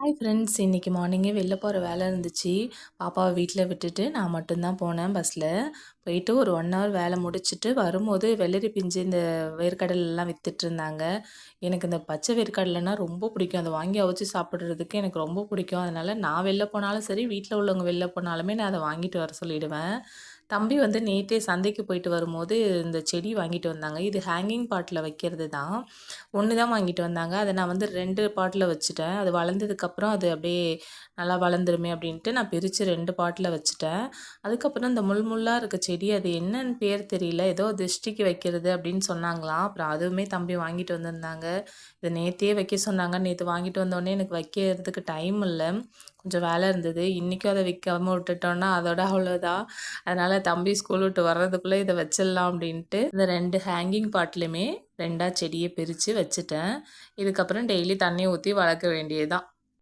Hi friends, இன்னைக்கு மார்னிங்கே வெளில போகிற வேலை இருந்துச்சு. பாப்பாவை வீட்டில் விட்டுட்டு நான் மட்டும்தான் போனேன் பஸ்ஸில். போயிட்டு ஒரு 1 ஹவர் வேலை முடிச்சுட்டு வரும்போது வெள்ளரி பிஞ்சு இந்த வேர்க்கடலைலாம் வித்துட்டு இருந்தாங்க. எனக்கு இந்த பச்சை வேர்க்கடலைன்னா ரொம்ப பிடிக்கும். அதை வாங்கி அவிச்சு சாப்பிட்றதுக்கு எனக்கு ரொம்ப பிடிக்கும். அதனால நான் வெளில போனாலும் சரி, வீட்டில் உள்ளவங்க வெளில போனாலுமே நான் அதை வாங்கிட்டு வர சொல்லிடுவேன். தம்பி வந்து நேத்தே சந்தைக்கு போயிட்டு வரும்போது இந்த செடி வாங்கிட்டு வந்தாங்க. இது ஹேங்கிங் பாட்டில் வைக்கிறது தான். 1 தான் வாங்கிட்டு வந்தாங்க. அத நான் வந்து 2 பாட்ல வச்சுட்டேன். அது வளர்ந்ததுக்கப்புறம் அது அப்படியே நல்லா வளர்ந்துருமே அப்படின்ட்டு நான் பிரித்து 2 பாட்ல வச்சுட்டேன். அதுக்கப்புறம் இந்த முள் முள்ளா இருக்க செடி அது என்னன்னு பேர் தெரியல. ஏதோ திருஷ்டிக்கு வைக்கிறது அப்படின்னு சொன்னாங்களாம். அப்புறம் அதுவுமே தம்பி வாங்கிட்டு வந்திருந்தாங்க. இத நேத்தே வைக்க சொன்னாங்க. நேத்து வாங்கிட்டு வந்தோனே எனக்கு வைக்கிறதுக்கு டைம் இல்ல. கொஞ்சம் வேலை இருந்தது. இன்னைக்கும் அத வைக்காம விட்டுட்டோம்னா அதோட அவ்வளோதான். அதனால தம்பி ஸ்கூல் விட்டு வர்றதுக்குள்ள இத வச்சிடலாம் அப்படின்ட்டு இந்த 2 ஹேங்கிங் பாட்லயுமே 2ஆ செடிய பிரிச்சு வச்சுட்டேன். இதுக்கப்புறம் டெய்லி தண்ணி ஊத்தி வளர்க்க வேண்டியது தான்.